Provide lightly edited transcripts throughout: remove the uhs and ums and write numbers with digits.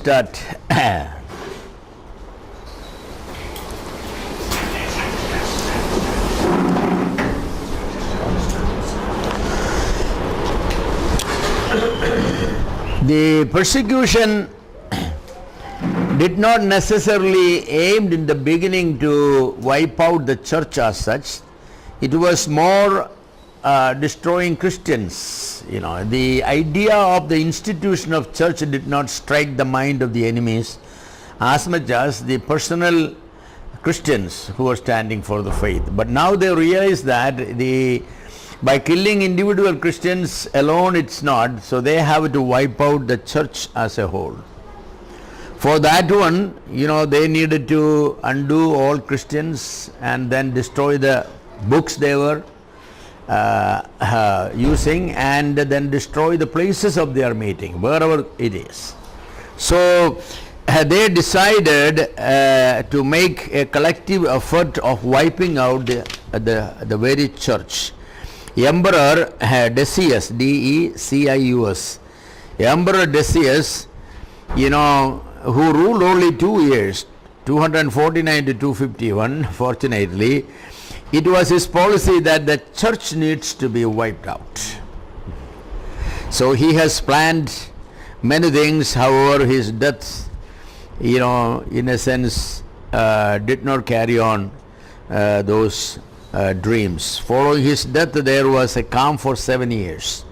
start. The persecution did not necessarily aimed in the beginning to wipe out the church as such. It was more destroying Christians. The idea of the institution of church did not strike the mind of the enemies as much as the personal Christians who were standing for the faith. But now they realize that by killing individual Christians alone it's not, so they have to wipe out the church as a whole. For that one, they needed to undo all Christians and then destroy the books they were using, and then destroy the places of their meeting, wherever it is. So they decided to make a collective effort of wiping out the very church. Emperor Decius, Decius, Emperor Decius, who ruled only 2 years, 249 to 251, fortunately, it was his policy that the church needs to be wiped out. So he has planned many things. However, his death, in a sense, did not carry on those dreams. Following his death, there was a calm for 7 years.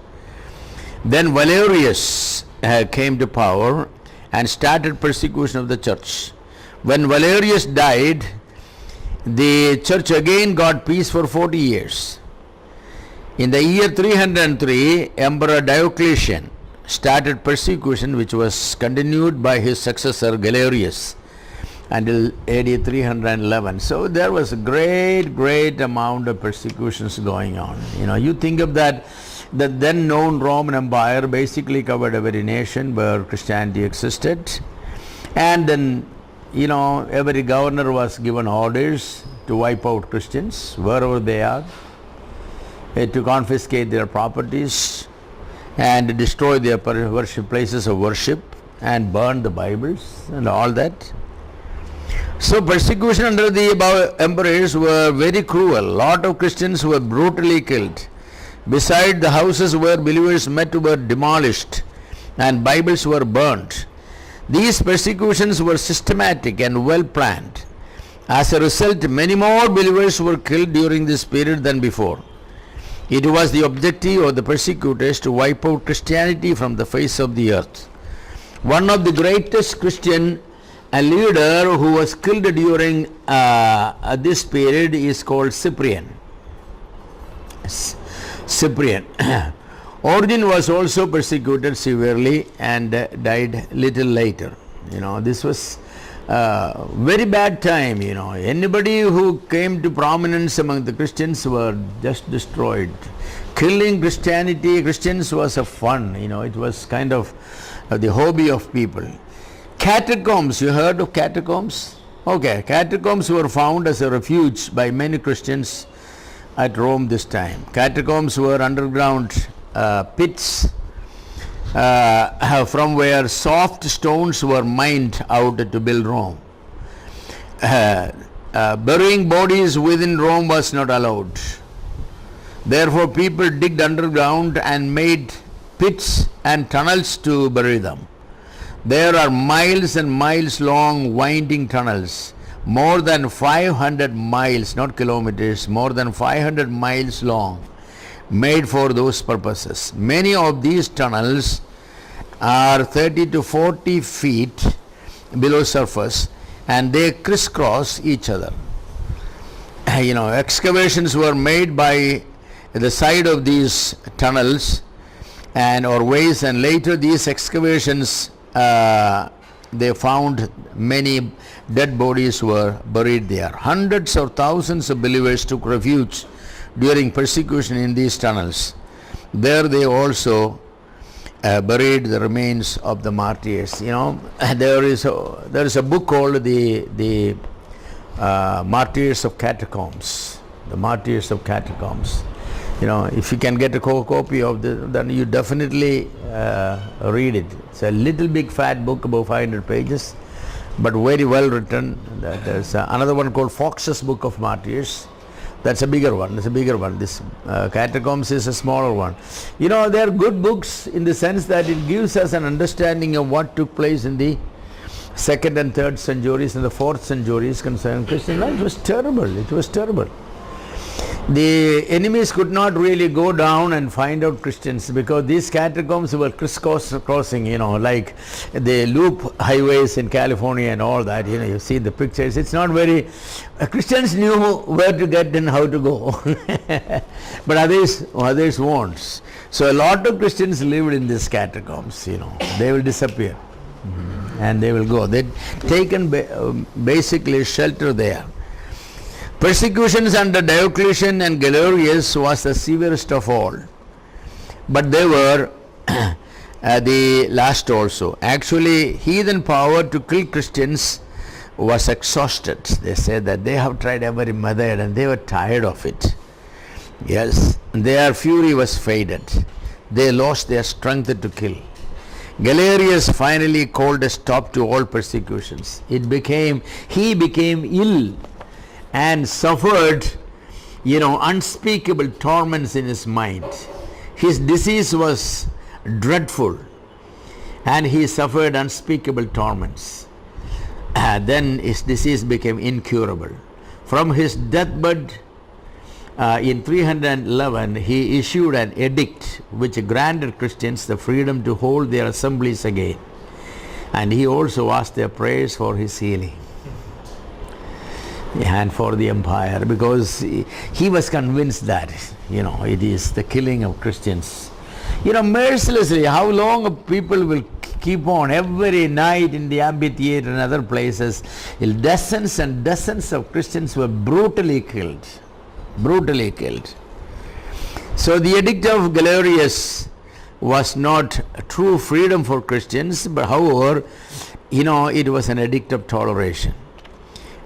Then Valerius came to power and started persecution of the church. When Valerius died, the church again got peace for 40 years. In the year 303, Emperor Diocletian started persecution, which was continued by his successor Galerius until AD 311. So there was a great amount of persecutions going on. You think of that, the then known Roman Empire basically covered every nation where Christianity existed, and then every governor was given orders to wipe out Christians wherever they are, to confiscate their properties and destroy their places of worship and burn the Bibles and all that. So persecution under the emperors were very cruel. A lot of Christians were brutally killed. Besides, the houses where believers met were demolished and Bibles were burnt. These persecutions were systematic and well planned. As a result, many more believers were killed during this period than before. It was the objective of the persecutors to wipe out Christianity from the face of the earth. One of the greatest Christian leader who was killed during this period is called Cyprian. Origen was also persecuted severely and died little later. This was very bad time. Anybody who came to prominence among the Christians were just destroyed. Killing Christians was a fun. It was kind of the hobby of people. Catacombs, you heard of catacombs? Okay, catacombs were found as a refuge by many Christians at Rome this time. Catacombs were underground pits from where soft stones were mined out to build Rome. Burying bodies within Rome was not allowed. Therefore, people digged underground and made pits and tunnels to bury them. There are miles and miles long winding tunnels, more than 500 miles, not kilometers, more than 500 miles long, made for those purposes. Many of these tunnels are 30 to 40 feet below surface and they crisscross each other. Excavations were made by the side of these tunnels or ways, and later these excavations they found many dead bodies were buried there. Hundreds or thousands of believers took refuge during persecution in these tunnels. There they also buried the remains of the martyrs. There is a book called the Martyrs of Catacombs. The Martyrs of Catacombs. You know, if you can get a copy of this, then you definitely read it. It's a little big fat book, about 500 pages, but very well written. There's another one called Fox's Book of Martyrs. That's a bigger one. That's a bigger one. This Catacombs is a smaller one. You know, they are good books in the sense that it gives us an understanding of what took place in the 2nd and 3rd centuries and the 4th centuries concerning Christian life. It was terrible. It was terrible. The enemies could not really go down and find out Christians because these catacombs were crisscrossing, you know, like the loop highways in California and all that. You know, you see the pictures. It's not very, Christians knew where to get and how to go, but others won't. So a lot of Christians lived in these catacombs, you know. They will disappear and they will go. They'd taken basically shelter there. Persecutions under Diocletian and Galerius was the severest of all, but they were the last also. Actually, heathen power to kill Christians was exhausted. They said that they have tried every method and they were tired of it. Yes, their fury was faded. They lost their strength to kill. Galerius finally called a stop to all persecutions. He became ill and suffered, you know, unspeakable torments in his mind. His disease was dreadful and he suffered unspeakable torments. Then his disease became incurable. From his deathbed in 311, he issued an edict which granted Christians the freedom to hold their assemblies again. And he also asked their prayers for his healing and for the empire, because he was convinced that, you know, it is the killing of Christians. You know, mercilessly, how long people will keep on every night in the amphitheater and other places. Dozens and dozens of Christians were brutally killed. Brutally killed. So the edict of Galerius was not true freedom for Christians, but however, you know, it was an edict of toleration.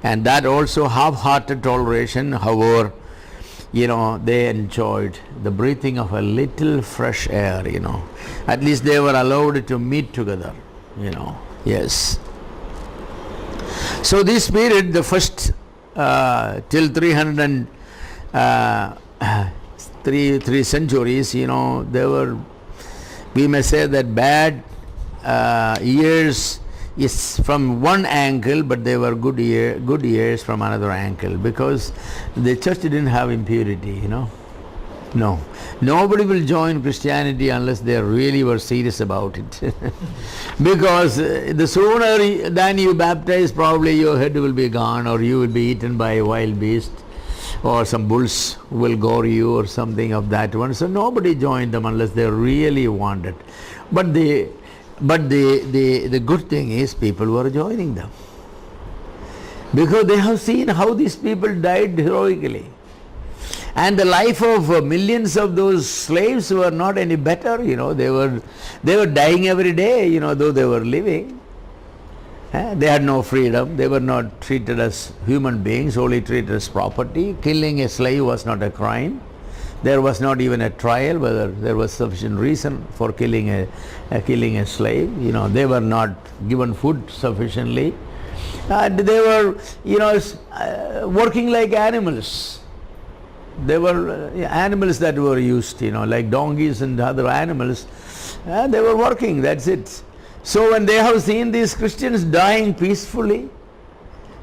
And that also half-hearted toleration, however, you know, they enjoyed the breathing of a little fresh air, you know. At least they were allowed to meet together, you know. Yes. So this period, the first till 303 centuries, you know, there were, we may say that bad years is from one angle, but they were good years from another angle, because the church didn't have impurity, you know. No, nobody will join Christianity unless they really were serious about it. Because the sooner than you baptize, probably your head will be gone, or you will be eaten by a wild beast, or some bulls will gore you, or something of that one. So nobody joined them unless they really wanted. But the good thing is people were joining them, because they have seen how these people died heroically. And the life of millions of those slaves were not any better, you know. They were dying every day, you know, though they were living. They had no freedom. They were not treated as human beings, only treated as property. Killing a slave was not a crime. There was not even a trial whether there was sufficient reason for killing a slave. You know, they were not given food sufficiently. And they were, you know, working like animals. They were animals that were used, you know, like donkeys and other animals. They were working, that's it. So when they have seen these Christians dying peacefully,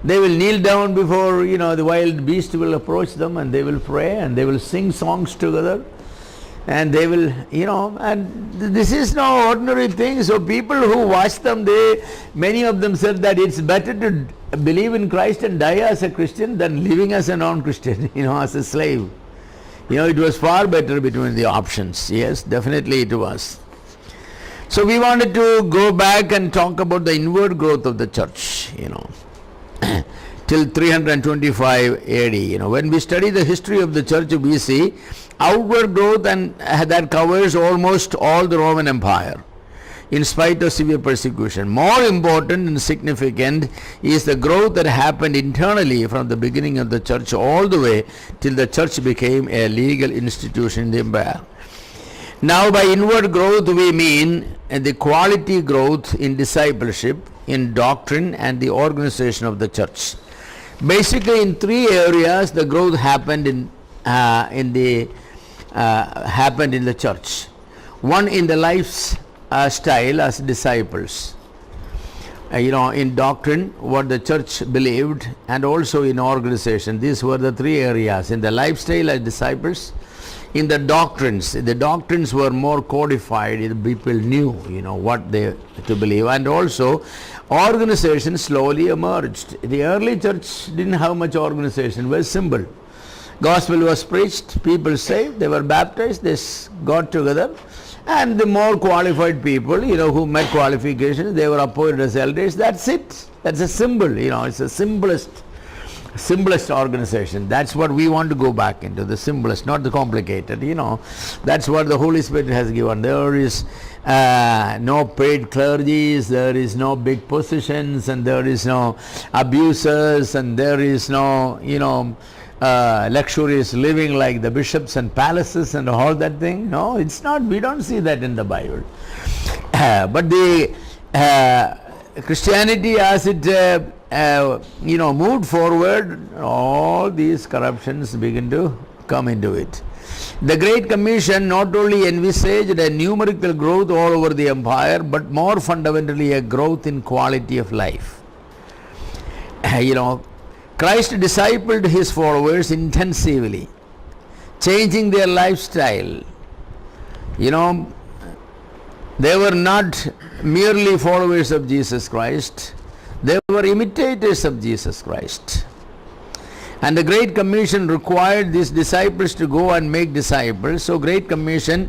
they will kneel down before, you know, the wild beast will approach them, and they will pray and they will sing songs together, and they will, you know, and this is no ordinary thing. So people who watch them, many of them said that it's better to believe in Christ and die as a Christian than living as a non-Christian, you know, as a slave. You know, it was far better between the options. Yes, definitely it was. So we wanted to go back and talk about the inward growth of the church, you know, till 325 AD. You know, when we study the history of the church, we see outward growth, and that covers almost all the Roman Empire. in spite of severe persecution. More important and significant is the growth that happened internally from the beginning of the church all the way till the church became a legal institution in the empire. Now, by inward growth, we mean the quality growth in discipleship, in doctrine, and the organization of the church. Basically, in three areas, the growth happened in the church. One, in the lifestyle as disciples. In doctrine, what the church believed, and also in organization. These were the three areas. In the lifestyle as disciples, in the doctrines were more codified. People knew, what they to believe, and also organization slowly emerged. The early church didn't have much organization. It was simple. Gospel was preached, people saved, they were baptized, they got together, and the more qualified people, who met qualifications, they were appointed as elders. That's it. That's a symbol. It's the simplest organization. That's what we want to go back into, the simplest, not the complicated. That's what the Holy Spirit has given. There is no paid clergies, there is no big positions, and there is no abusers, and there is no luxurious living like the bishops and palaces and all that thing. No, it's not. We don't see that in the Bible. But the Christianity, as it moved forward, all these corruptions begin to come into it. The Great Commission not only envisaged a numerical growth all over the empire, but more fundamentally a growth in quality of life. Christ discipled his followers intensively, changing their lifestyle. They were not merely followers of Jesus Christ, they were imitators of Jesus Christ. And the Great Commission required these disciples to go and make disciples. So Great Commission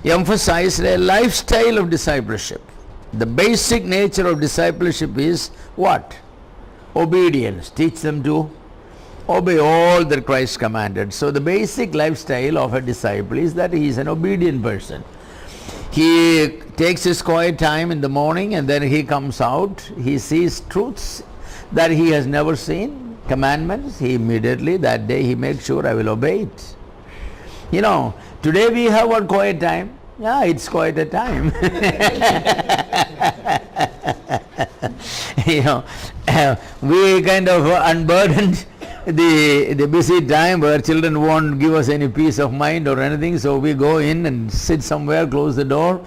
emphasized a lifestyle of discipleship. The basic nature of discipleship is what? Obedience. Teach them to obey all that Christ commanded. So the basic lifestyle of a disciple is that he is an obedient person. He takes his quiet time in the morning, and then he comes out. He sees truths that he has never seen, commandments. He immediately, that day, he makes sure I will obey it. Today we have our quiet time. Yeah, it's quite a time. We kind of unburdened the busy time where children won't give us any peace of mind or anything, so we go in and sit somewhere, close the door,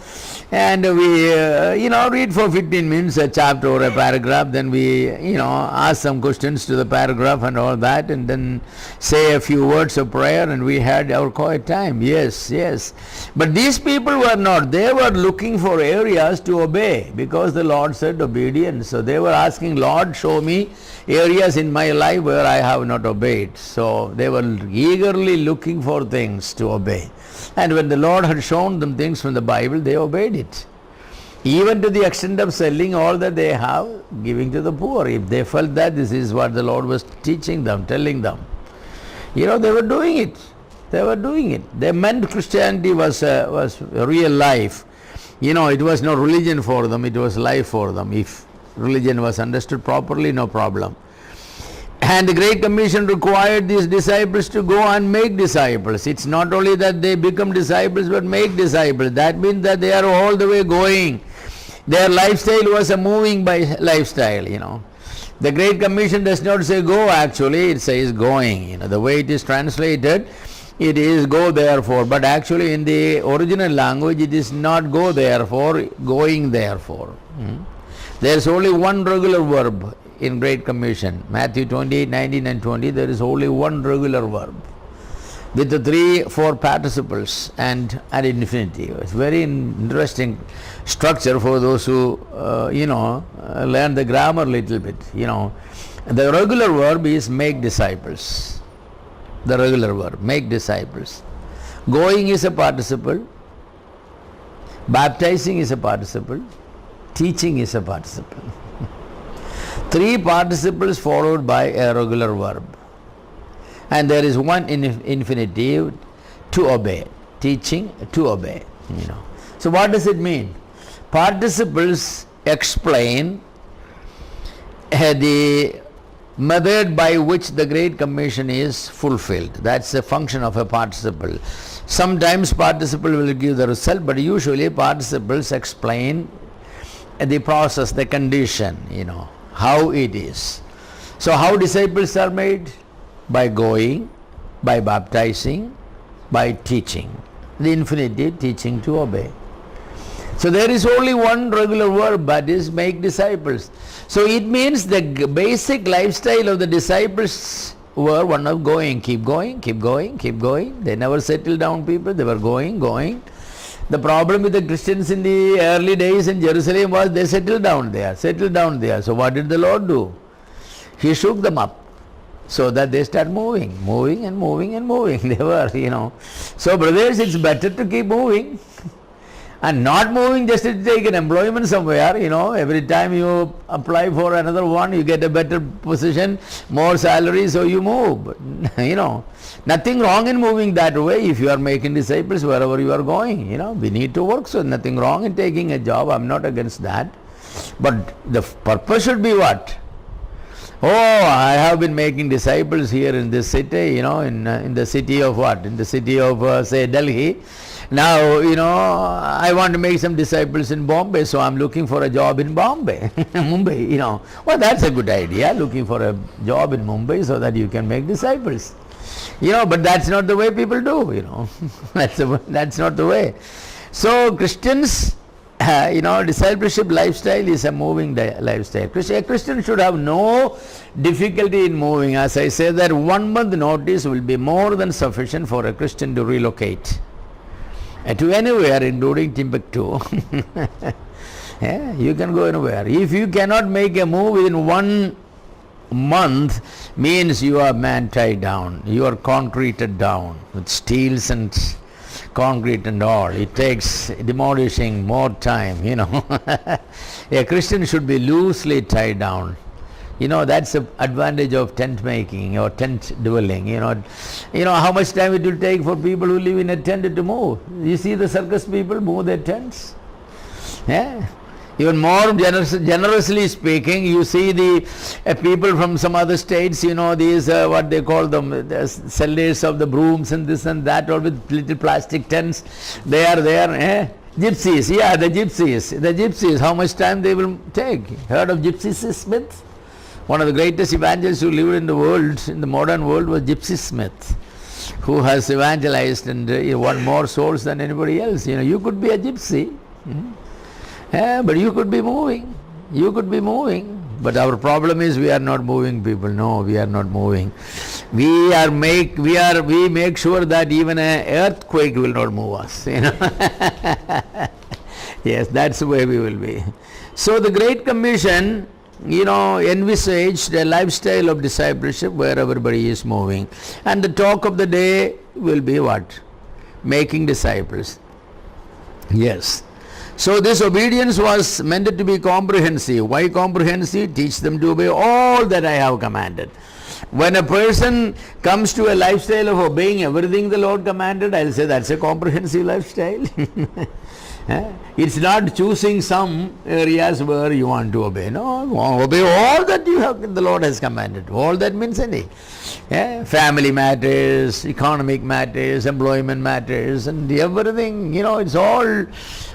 and we read for 15 minutes a chapter or a paragraph. Then we ask some questions to the paragraph and all that, and then say a few words of prayer, and we had our quiet time. Yes. But these people were not. They were looking for areas to obey, because the Lord said obedience. So they were asking, Lord, show me areas in my life where I have not obeyed. So they were eagerly looking for things to obey. And when the Lord had shown them things from the Bible, they obeyed it. Even to the extent of selling all that they have, giving to the poor. If they felt that this is what the Lord was teaching them, telling them, they were doing it. They meant Christianity was real life. It was no religion for them, it was life for them. If religion was understood properly, no problem. And the Great Commission required these disciples to go and make disciples. It's not only that they become disciples, but make disciples. That means that they are all the way going. Their lifestyle was a moving by lifestyle, The Great Commission does not say go, actually, it says going. The way it is translated, it is go therefore. But actually in the original language, it is not go therefore, going therefore. There is only one regular verb in Great Commission. Matthew 28, 19 and 20, there is only one regular verb with the 3-4 participles and an infinitive. It's very interesting structure for those who, learn the grammar a little bit. The regular verb is make disciples. The regular verb, make disciples. Going is a participle. Baptizing is a participle. Teaching is a participle. 3 participles followed by a regular verb. And there is one infinitive, to obey. Teaching, to obey. So what does it mean? participles explain the method by which the Great Commission is fulfilled. That's the function of a participle. Sometimes participle will give the result, but usually participles explain the process, the condition, how it is. So how disciples are made? By going, by baptizing, by teaching. The infinitive, teaching to obey. So there is only one regular verb, that is make disciples. So it means the basic lifestyle of the disciples were one of going, keep going, keep going, keep going. They never settled down people, they were going. The problem with the Christians in the early days in Jerusalem was they settled down there. So what did the Lord do? He shook them up so that they start moving. They were, So brothers, it's better to keep moving. And not moving just to take an employment somewhere, every time you apply for another one, you get a better position, more salary, so you move. Nothing wrong in moving that way if you are making disciples wherever you are going. We need to work, so nothing wrong in taking a job. I'm not against that. But the purpose should be what? Oh, I have been making disciples here in this city, in the city of what? In the city of, say, Delhi. Now, I want to make some disciples in Bombay, so I'm looking for a job in Bombay, Mumbai, Well, that's a good idea, looking for a job in Mumbai so that you can make disciples. But that's not the way people do, That's not the way. So, Christians, discipleship lifestyle is a moving lifestyle. A Christian should have no difficulty in moving. As I say, that 1 month notice will be more than sufficient for a Christian to relocate to anywhere, including Timbuktu. You can go anywhere. If you cannot make a move within 1 month, means you are man tied down. You are concreted down with steels and concrete and all. It takes demolishing more time, A Christian should be loosely tied down. That's the advantage of tent making or tent dwelling. How much time it will take for people who live in a tent to move. You see the circus people move their tents. Even more generously speaking, you see the people from some other states, these what they call them, the sellers of the brooms and this and that, all with little plastic tents. They are there. Gypsies, the gypsies, how much time they will take? Heard of Gypsy Smith? One of the greatest evangelists who lived in the world, in the modern world, was Gypsy Smith, who has evangelized and won more souls than anybody else. You could be a gypsy, but you could be moving. But our problem is we are not moving people. No, we are not moving. We make sure that even an earthquake will not move us. Yes, that's the way we will be. So the Great Commission, envisaged a lifestyle of discipleship where everybody is moving. And the talk of the day will be what? Making disciples. Yes. So this obedience was meant to be comprehensive. Why comprehensive? Teach them to obey all that I have commanded. When a person comes to a lifestyle of obeying everything the Lord commanded, I'll say that's a comprehensive lifestyle. It's not choosing some areas where you want to obey. No, obey all that the Lord has commanded. All that means any. Family matters, economic matters, employment matters, and everything. It's all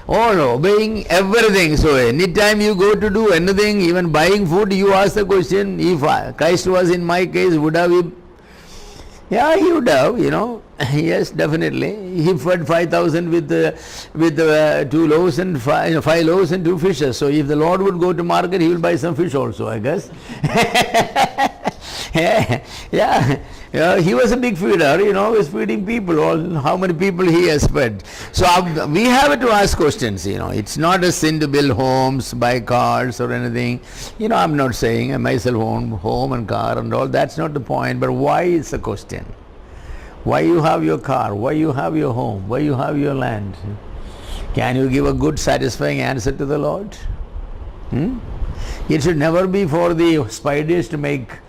obeying everything. So anytime you go to do anything, even buying food, you ask the question: if Christ was in my case, would have he? Yeah, he would have. Yes, definitely. He fed 5,000 with 2 loaves and 5 loaves and 2 fishes. So if the Lord would go to market, he will buy some fish also, I guess. He was a big feeder, he was feeding people, how many people he has fed. So we have to ask questions, It's not a sin to build homes, buy cars or anything. I'm not saying I myself own home and car and all, that's not the point. But why is the question? Why you have your car? Why you have your home? Why you have your land? Can you give a good, satisfying answer to the Lord? It should never be for the spiders to make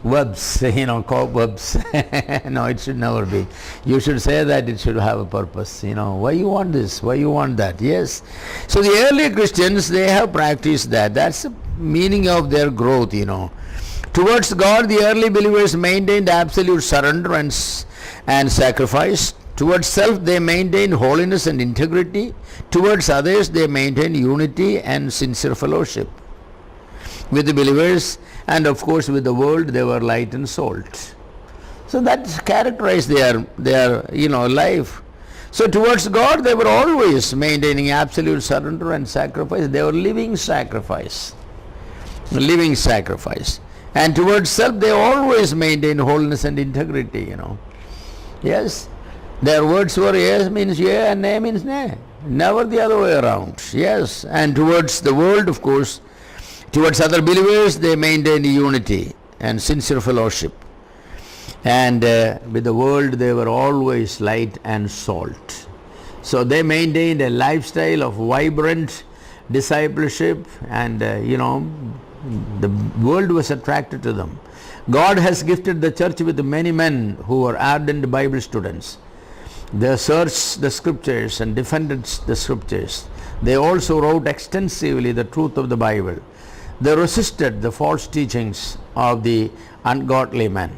verbs, cobwebs. No, it should never be. You should say that it should have a purpose. Why you want this? Why you want that? Yes. So the early Christians, they have practiced that. That's the meaning of their growth, Towards God, the early believers maintained absolute surrender and sacrifice. Towards self, they maintained holiness and integrity. Towards others, they maintained unity and sincere fellowship. With the believers and of course with the world, they were light and salt. So that characterized their life. So towards God, they were always maintaining absolute surrender and sacrifice. They were living sacrifice. Living sacrifice. And towards self, they always maintained holiness and integrity, Yes. Their words were yes means yeah and nay means nay. Never the other way around. Yes. And towards the world, of course, towards other believers, they maintained unity and sincere fellowship. And with the world, they were always light and salt. So they maintained a lifestyle of vibrant discipleship, and the world was attracted to them. God has gifted the church with many men who were ardent Bible students. They searched the scriptures and defended the scriptures. They also wrote extensively the truth of the Bible. They resisted the false teachings of the ungodly men.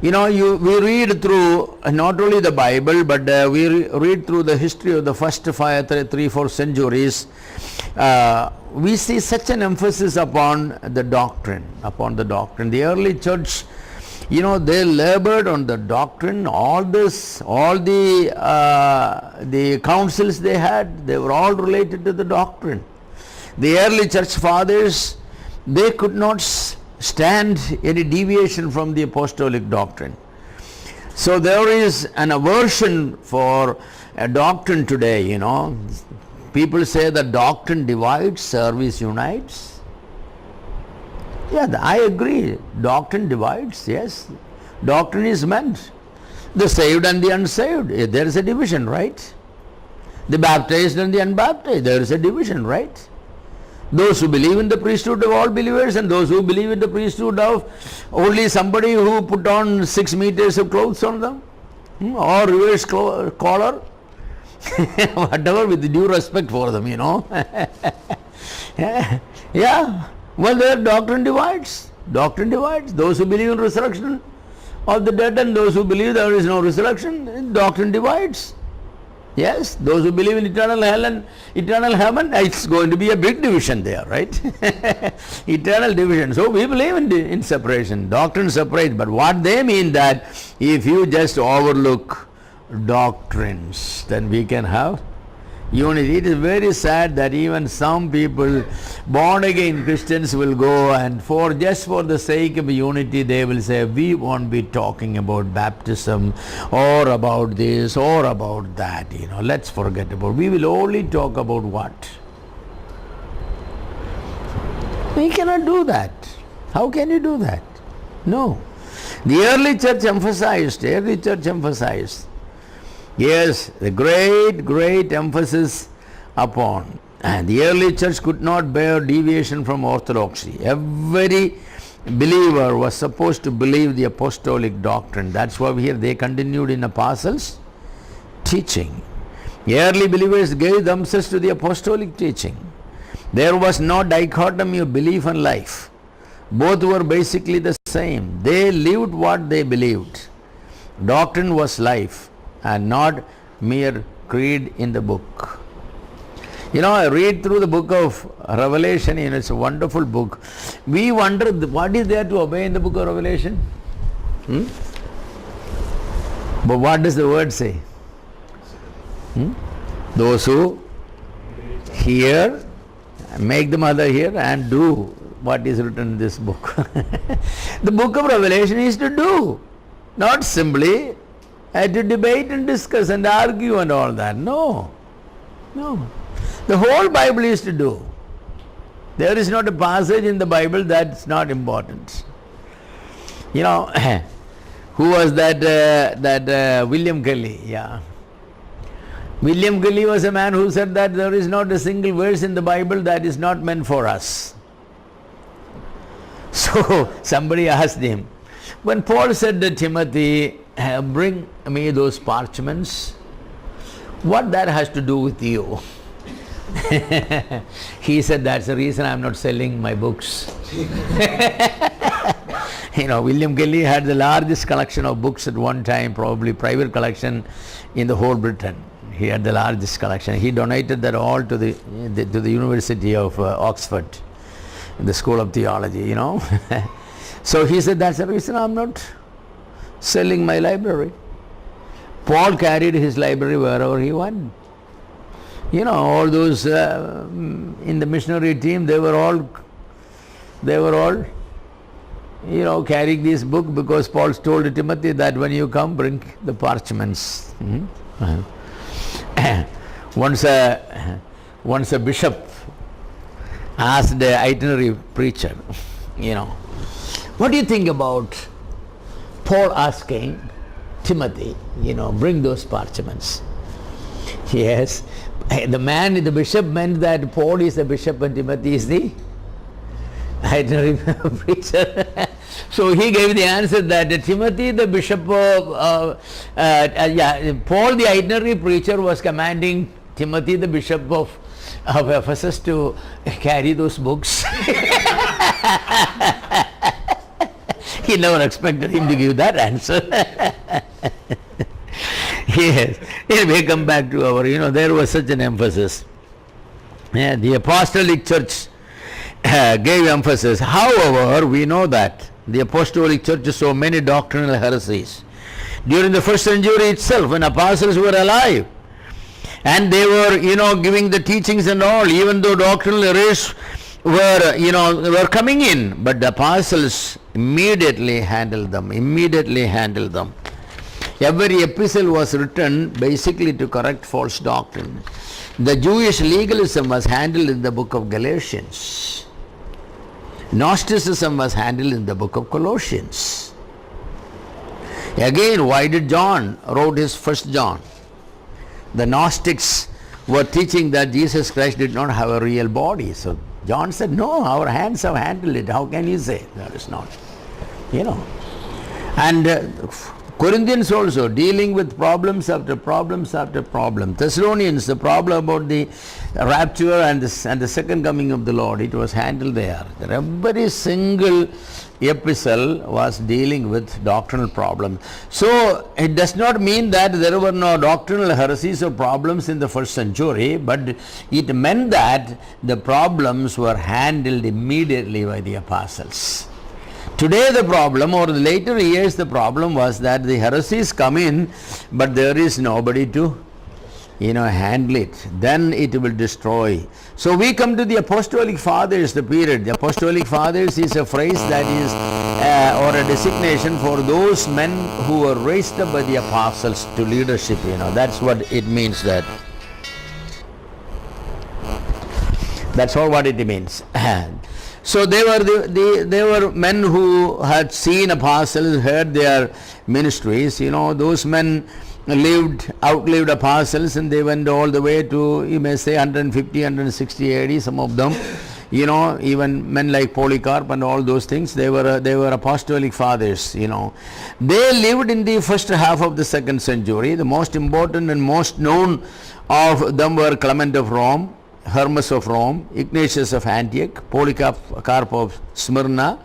We read through not only the Bible, but we read through the history of the first 3-4 centuries. We see such an emphasis upon the doctrine. The early church, they labored on the doctrine. All the councils they had, they were all related to the doctrine. The early church fathers, they could not stand any deviation from the apostolic doctrine. So there is an aversion for a doctrine today, People say that doctrine divides, service unites. Yeah, I agree. Doctrine divides, yes. Doctrine is meant. The saved and the unsaved, there is a division, right? The baptized and the unbaptized, there is a division, right? Those who believe in the priesthood of all believers and those who believe in the priesthood of only somebody who put on 6 meters of clothes on them, or reverse collar, whatever, with due respect for them, Yeah. Well, their doctrine divides. Doctrine divides. Those who believe in resurrection of the dead and those who believe there is no resurrection, doctrine divides. Yes, those who believe in eternal hell and eternal heaven, it's going to be a big division there, right? Eternal division. So we believe in separation. Doctrine separates. But what they mean that if you just overlook doctrines, then we can have unity. It is very sad that even some people, born again Christians, will go and just for the sake of unity, they will say, we won't be talking about baptism or about this or about that, let's forget about. We will only talk about what? We cannot do that. How can you do that? No. The early church emphasized. Yes, the great emphasis upon. And the early church could not bear deviation from orthodoxy. Every believer was supposed to believe the apostolic doctrine. That's why here they continued in apostles' teaching. The early believers gave themselves to the apostolic teaching. There was no dichotomy of belief and life. Both were basically the same. They lived what they believed. Doctrine was life, and not mere creed in the book. I read through the book of Revelation, it's a wonderful book. We wonder what is there to obey in the book of Revelation? But what does the word say? Those who hear, make the mother hear and do what is written in this book. The book of Revelation is to do, not simply to debate and discuss and argue and all that. No. The whole Bible is to do. There is not a passage in the Bible that's not important. Who was that William Kelly? Yeah. William Kelly was a man who said that there is not a single verse in the Bible that is not meant for us. So somebody asked him, When Paul said to Timothy, bring me those parchments, what that has to do with you? He said, that's the reason I'm not selling my books. William Kelly had the largest collection of books at one time, probably private collection in the whole Britain. He had the largest collection. He donated that all to the University of Oxford, the School of Theology, So he said, that's the reason I'm not selling my library. Paul carried his library wherever he went. All those in the missionary team, they were all carrying this book because Paul told Timothy that when you come, bring the parchments. Once a bishop asked the itinerary preacher, what do you think about Paul asking Timothy, bring those parchments? Yes, the bishop meant that Paul is the bishop and Timothy is the itinerary preacher. So he gave the answer that Timothy, the bishop of, Paul, the itinerary preacher, was commanding Timothy, the bishop of Ephesus, to carry those books. He never expected him to give that answer. Yes. Anyway, come back to our, there was such an emphasis. Yeah, the apostolic church gave emphasis. However, we know that the apostolic church saw many doctrinal heresies. During the first century itself, when apostles were alive, and they were, giving the teachings and all, even though doctrinal errors were coming in, but the apostles immediately handled them. Every epistle was written basically to correct false doctrine. The Jewish legalism was handled in the book of Galatians. Gnosticism was handled in the book of Colossians. Again, why did John wrote his first John? The Gnostics were teaching that Jesus Christ did not have a real body. So John said, no, our hands have handled it. How can you say that is not? And Corinthians also dealing with problems after problems after problem. Thessalonians, the problem about the rapture and the second coming of the Lord, it was handled there. Every single epistle was dealing with doctrinal problems. So it does not mean that there were no doctrinal heresies or problems in the first century, but it meant that the problems were handled immediately by the apostles. Today the problem, or the later years the problem was that the heresies come in, but there is nobody to handle it. Then it will destroy. So we come to the Apostolic Fathers, the period. The Apostolic Fathers is a phrase that is or a designation for those men who were raised up by the apostles to leadership. That's what it means. That's all what it means. So they were men who had seen apostles, heard their ministries. Those men outlived apostles, and they went all the way to, you may say, 150, 160 AD, some of them. Even men like Polycarp and all those things, they were apostolic fathers. They lived in the first half of the second century. The most important and most known of them were Clement of Rome, Hermas of Rome, Ignatius of Antioch, Polycarp of Smyrna,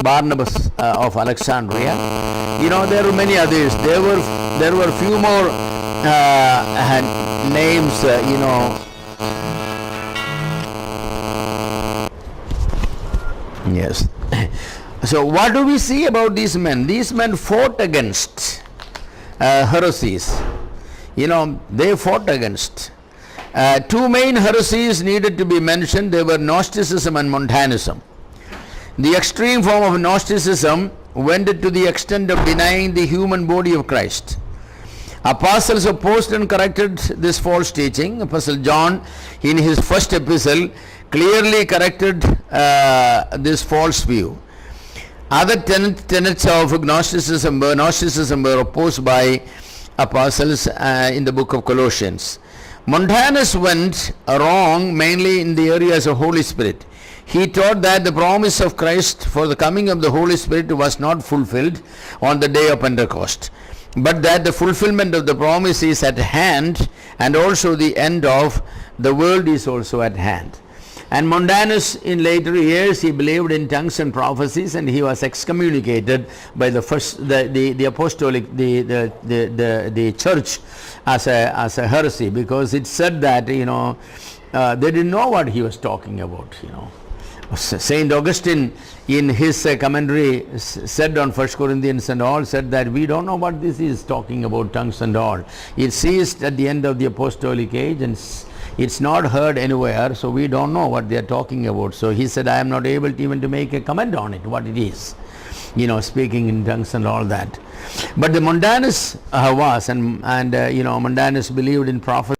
Barnabas of Alexandria. There were many others. There were few more names. Yes. So what do we see about these men? These men fought against heresies. They fought against. Two main heresies needed to be mentioned. They were Gnosticism and Montanism. The extreme form of Gnosticism went to the extent of denying the human body of Christ. Apostles opposed and corrected this false teaching. Apostle John, in his first epistle, clearly corrected this false view. Other tenets of Gnosticism were opposed by apostles in the book of Colossians. Montanus went wrong mainly in the areas of Holy Spirit. he taught that the promise of Christ for the coming of the Holy Spirit was not fulfilled on the day of Pentecost, but that the fulfillment of the promise is at hand, and also the end of the world is also at hand. And Montanus, in later years, he believed in tongues and prophecies, and he was excommunicated by the apostolic the church as a heresy, because it said that they didn't know what he was talking about. Saint Augustine in his commentary said on 1 Corinthians and all, said that we don't know what this is talking about, tongues and all. It ceased at the end of the apostolic age, and it's not heard anywhere, so we don't know what they are talking about. So he said, I am not able to even to make a comment on it, what it is, speaking in tongues and all that. But the Montanus was, and Montanus believed in prophecy.